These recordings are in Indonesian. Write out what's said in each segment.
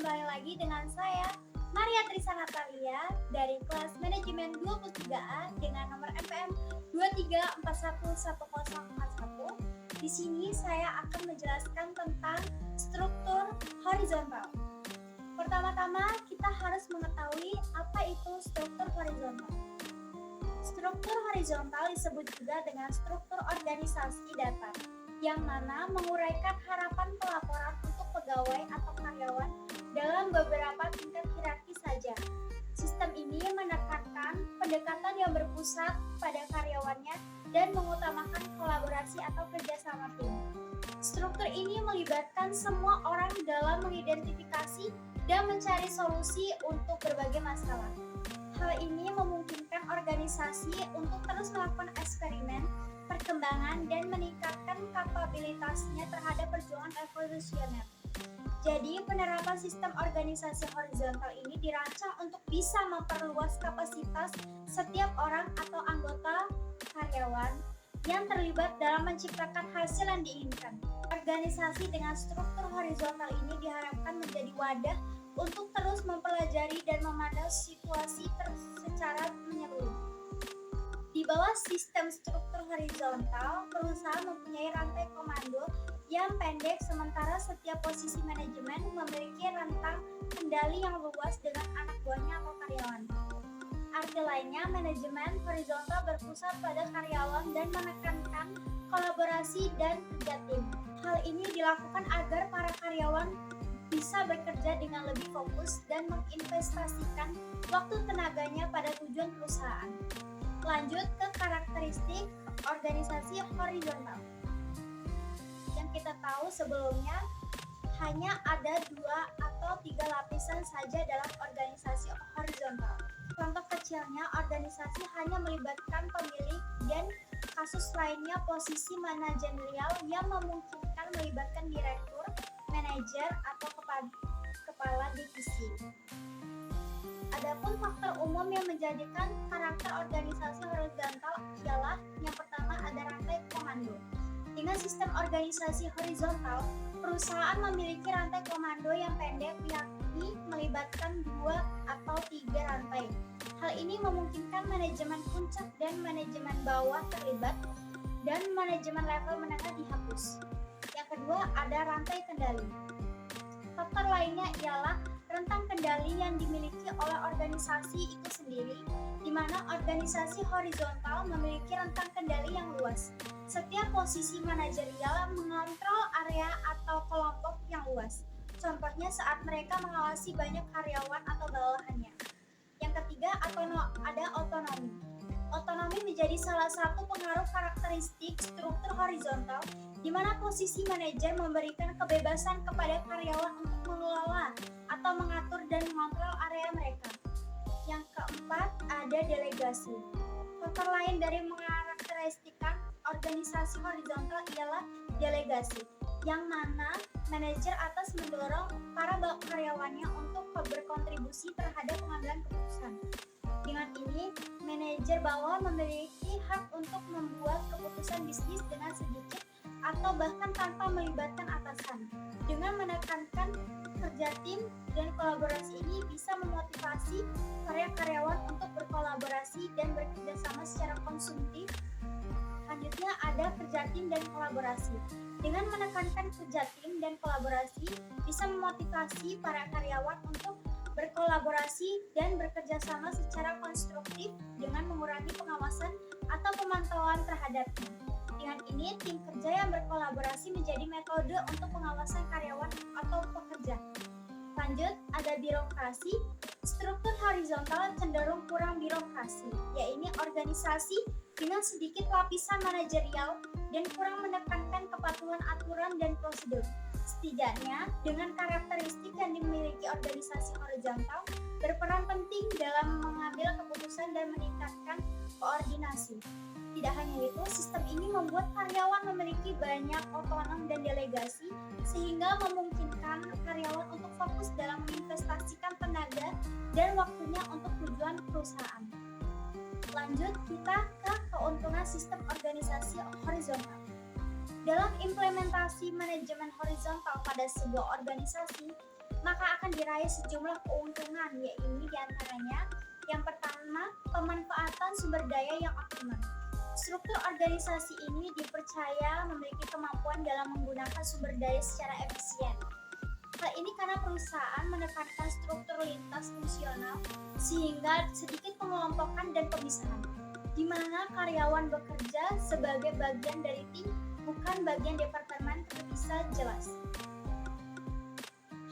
kembali lagi dengan saya, Maria Trisa Natalia dari kelas Manajemen 23A dengan nomor NPM 23411041. Di sini saya akan menjelaskan tentang struktur horizontal. Pertama-tama kita harus mengetahui apa itu struktur horizontal. Struktur horizontal disebut juga dengan struktur organisasi datar, yang mana menguraikan harapan pelaporan untuk pegawai atau karyawan dalam beberapa tingkat hierarki saja. Sistem ini menekankan pendekatan yang berpusat pada karyawannya dan mengutamakan kolaborasi atau kerjasama tim. Struktur ini melibatkan semua orang dalam mengidentifikasi dan mencari solusi untuk berbagai masalah. Hal ini memungkinkan organisasi untuk terus melakukan eksperimen, perkembangan, dan meningkatkan kapabilitasnya terhadap perjuangan evolusioner. Jadi, penerapan sistem organisasi horizontal ini dirancang untuk bisa memperluas kapasitas setiap orang atau anggota karyawan yang terlibat dalam menciptakan hasil yang diinginkan. Organisasi dengan struktur horizontal ini diharapkan menjadi wadah untuk terus mempelajari dan memandang situasi secara menyeluruh. Di bawah sistem struktur horizontal, perusahaan mempunyai rantai komando yang pendek, sementara setiap posisi manajemen memiliki rentang kendali yang luas dengan anak buahnya atau karyawan. Arti lainnya, manajemen horizontal berpusat pada karyawan dan menekankan kolaborasi dan kerja tim. Hal ini dilakukan agar para karyawan bisa bekerja dengan lebih fokus dan menginvestasikan waktu tenaganya pada tujuan perusahaan. Lanjut ke karakteristik organisasi horizontal. Yang kita tahu sebelumnya, hanya ada 2 atau 3 lapisan saja dalam organisasi horizontal. Contoh kecilnya, organisasi hanya melibatkan pemilik dan kasus lainnya posisi manajerial yang memungkinkan melibatkan direktur, manajer, atau kepala divisi. Adapun faktor umum yang menjadikan karakter organisasi horizontal ialah yang pertama ada rantai komando. Dengan sistem organisasi horizontal, perusahaan memiliki rantai komando yang pendek, yakni melibatkan 2 atau 3 rantai. Hal ini memungkinkan manajemen puncak dan manajemen bawah terlibat dan manajemen level menengah dihapus. Yang kedua ada rantai kendali. Faktor lainnya ialah rentang kendali yang dimiliki oleh organisasi itu sendiri, di mana organisasi horizontal memiliki rentang kendali yang luas. Setiap posisi manajerial mengontrol area atau kelompok yang luas. Contohnya saat mereka mengawasi banyak karyawan atau bawahannya. Yang ketiga, ada otonomi. Otonomi menjadi salah satu pengaruh karakteristik struktur horizontal, di mana posisi manajer memberikan kebebasan kepada karyawan untuk mengelola atau mengatur dan mengontrol area mereka. Yang keempat, ada delegasi. Faktor lain dari mengkarakteristikkan organisasi horizontal ialah delegasi, yang mana manajer atas mendorong para karyawannya untuk berkontribusi terhadap pengambilan keputusan. Dengan ini, manajer bawah memiliki hak untuk membuat keputusan bisnis dengan sedikit atau bahkan tanpa melibatkan atasan. Dengan menekankan kerja tim dan kolaborasi ini bisa memotivasi para karyawan untuk berkolaborasi dan bekerjasama secara konsumtif. Selanjutnya ada kerja tim dan kolaborasi. Dengan menekankan kerja tim dan kolaborasi bisa memotivasi para karyawan untuk berkolaborasi dan bekerja sama secara konstruktif dengan mengurangi pengawasan atau pemantauan terhadapnya. Dengan ini, tim kerja yang berkolaborasi menjadi metode untuk pengawasan karyawan atau pekerja. Lanjut, ada birokrasi. Struktur horizontal cenderung kurang birokrasi, yaitu organisasi dengan sedikit lapisan manajerial dan kurang menekankan kepatuhan aturan dan prosedur. Setidaknya, dengan karakteristik yang dimiliki organisasi horizontal, berperan penting dalam mengambil keputusan dan meningkatkan koordinasi. Tidak hanya itu, sistem ini membuat karyawan memiliki banyak otonom dan delegasi, sehingga memungkinkan karyawan untuk fokus dalam menginvestasikan tenaga dan waktunya untuk tujuan perusahaan. Lanjut, kita ke keuntungan sistem organisasi horizontal. Dalam implementasi manajemen horizontal pada sebuah organisasi, maka akan diraih sejumlah keuntungan, yaitu diantaranya yang pertama, pemanfaatan sumber daya yang optimal. Struktur organisasi ini dipercaya memiliki kemampuan dalam menggunakan sumber daya secara efisien. Hal ini karena perusahaan menekankan struktur lintas fungsional sehingga sedikit pengelompokan dan pemisahan, di mana karyawan bekerja sebagai bagian dari tim, bukan bagian departemen terpisah jelas.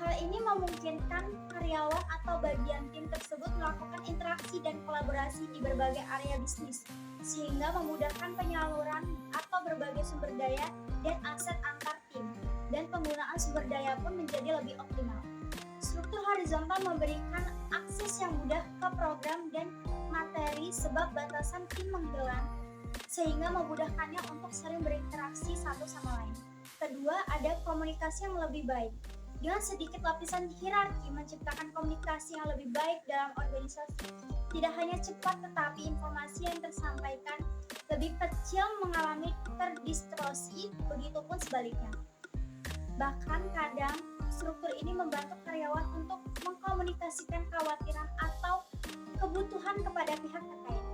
Hal ini memungkinkan karyawan atau bagian tim tersebut melakukan interaksi dan kolaborasi di berbagai area bisnis, sehingga memudahkan penyaluran atau berbagai sumber daya dan aset antar tim, dan penggunaan sumber daya pun menjadi lebih optimal. Struktur horizontal memberikan akses yang mudah ke program dan materi sebab batasan tim menghilang, sehingga memudahkannya untuk sering berinteraksi satu sama lain. Kedua, ada komunikasi yang lebih baik. Dengan sedikit lapisan hierarki menciptakan komunikasi yang lebih baik dalam organisasi. Tidak hanya cepat, tetapi informasi yang tersampaikan lebih kecil mengalami terdistorsi, begitupun sebaliknya. Bahkan kadang struktur ini membantu karyawan untuk mengkomunikasikan kekhawatiran atau kebutuhan kepada pihak terkait.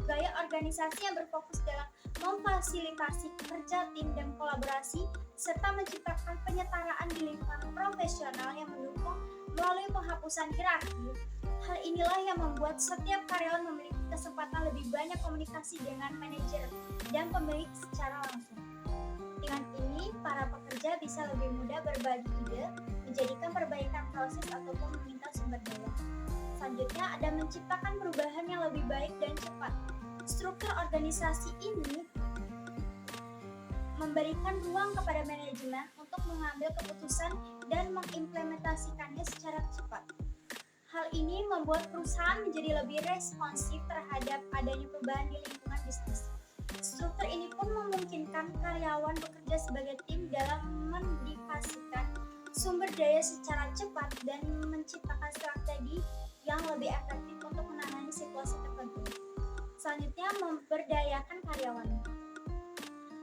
Gaya organisasi yang berfokus dalam memfasilitasi kerja tim dan kolaborasi serta menciptakan penyetaraan di lingkungan profesional yang mendukung melalui penghapusan hierarki. Hal inilah yang membuat setiap karyawan memiliki kesempatan lebih banyak komunikasi dengan manajer dan pemilik secara langsung. Dengan ini, para pekerja bisa lebih mudah berbagi ide, menjadikan perbaikan proses ataupun meminta sumber daya. Selanjutnya ada menciptakan perubahan yang lebih baik dan cepat. Struktur organisasi ini memberikan ruang kepada manajemen untuk mengambil keputusan dan mengimplementasikannya secara cepat. Hal ini membuat perusahaan menjadi lebih responsif terhadap adanya perubahan di lingkungan bisnis. Struktur ini pun memungkinkan karyawan bekerja sebagai tim dalam mendedikasikan sumber daya secara cepat dan menciptakan strategi yang lebih efektif untuk menangani situasi tertentu. Selanjutnya, memberdayakan karyawan.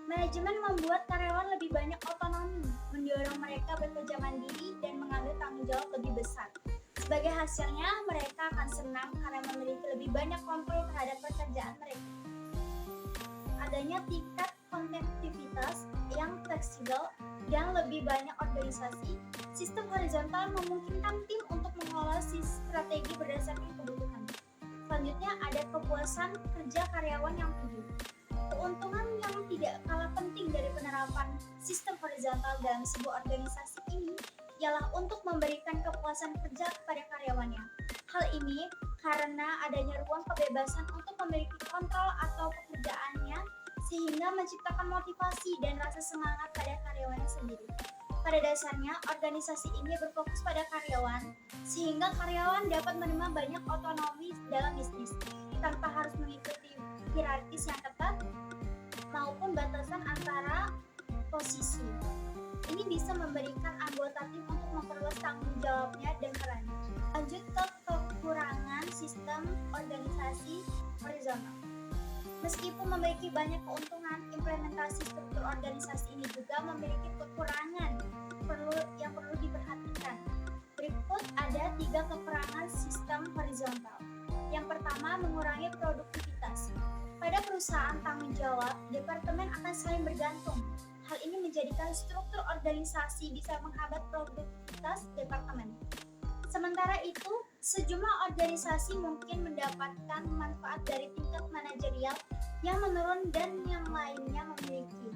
Manajemen membuat karyawan lebih banyak otonomi, mendorong mereka bekerja mandiri dan mengambil tanggung jawab lebih besar. Sebagai hasilnya, mereka akan senang karena memiliki lebih banyak kontrol terhadap pekerjaan mereka. Adanya tingkat konektivitas yang fleksibel dan lebih banyak organisasi, sistem horizontal memungkinkan tim untuk mengelola strategi berdasarkan kebutuhan. Selanjutnya ada kepuasan kerja karyawan yang tinggi. Keuntungan yang tidak kalah penting dari penerapan sistem horizontal dalam sebuah organisasi ini ialah untuk memberikan kepuasan kerja kepada karyawannya. Hal ini karena adanya ruang kebebasan untuk memiliki kontrol atau pekerjaannya sehingga menciptakan motivasi dan rasa semangat pada karyawannya sendiri. Pada dasarnya, organisasi ini berfokus pada karyawan, sehingga karyawan dapat menerima banyak otonomi dalam bisnis, tanpa harus mengikuti hierarkis yang ketat maupun batasan antara posisi. Ini bisa memberikan anggota tim untuk memperluas tanggung jawabnya dan perannya. Lanjut ke kekurangan sistem organisasi horizontal. Meskipun memiliki banyak keuntungan, implementasi struktur organisasi ini juga memiliki kekurangan yang perlu diperhatikan. Berikut ada 3 kekurangan sistem horizontal. Yang pertama, mengurangi produktivitas. Pada perusahaan tanggung jawab, departemen akan saling bergantung. Hal ini menjadikan struktur organisasi bisa menghambat produktivitas departemen. Sementara itu, sejumlah organisasi mungkin mendapatkan manfaat dari tingkat manajerial yang menurun dan yang lainnya memiliki.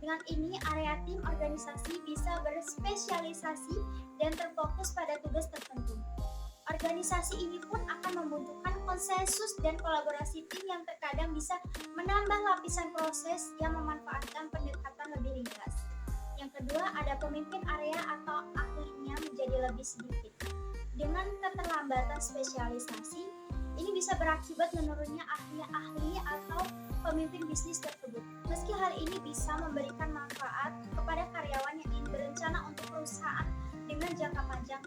Dengan ini, area tim organisasi bisa berspesialisasi dan terfokus pada tugas tertentu. Organisasi ini pun akan membutuhkan konsensus dan kolaborasi tim yang terkadang bisa menambah lapisan proses yang memanfaatkan pendekatan lebih ringkas. Yang kedua, ada pemimpin area atau ahlinya menjadi lebih sedikit. Dengan keterlambatan spesialisasi, ini bisa berakibat menurunnya ahli atau pemimpin bisnis tersebut. Meski hal ini bisa memberikan manfaat kepada karyawan yang ingin berencana untuk perusahaan dengan jangka panjang,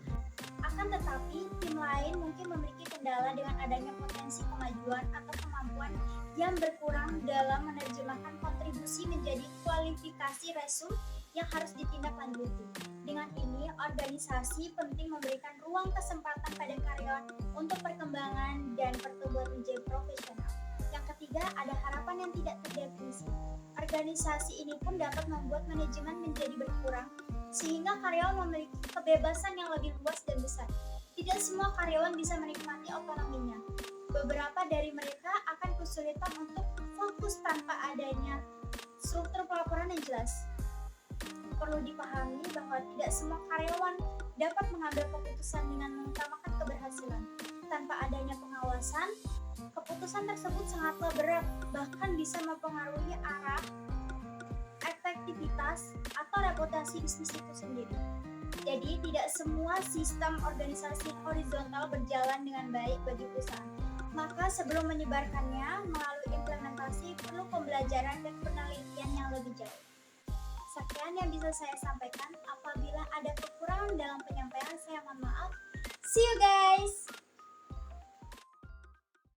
akan tetapi tim lain mungkin memiliki kendala dengan adanya potensi kemajuan atau kemampuan yang berkurang dalam menerjemahkan kontribusi menjadi kualifikasi resume yang harus ditindaklanjuti. Dengan ini, organisasi penting memberikan ruang kesempatan pada karyawan untuk perkembangan dan pertumbuhan menjadi profesional. Yang ketiga, ada harapan yang tidak terdefinisi. Organisasi ini pun dapat membuat manajemen menjadi berkurang, sehingga karyawan memiliki kebebasan yang lebih luas dan besar. Tidak semua karyawan bisa menikmati otonominya. Beberapa dari mereka akan kesulitan untuk fokus tanpa adanya struktur pelaporan yang jelas. Perlu dipahami bahwa tidak semua karyawan dapat mengambil keputusan dengan mengutamakan keberhasilan. Tanpa adanya pengawasan, keputusan tersebut sangatlah berat, bahkan bisa mempengaruhi arah, efektivitas, atau reputasi bisnis itu sendiri. Jadi, tidak semua sistem organisasi horizontal berjalan dengan baik bagi perusahaan. Maka sebelum menyebarkannya melalui implementasi perlu pembelajaran dan penelitian yang lebih jauh. Sekian yang bisa saya sampaikan. Apabila ada kekurangan dalam penyampaian, saya mohon maaf. See you guys!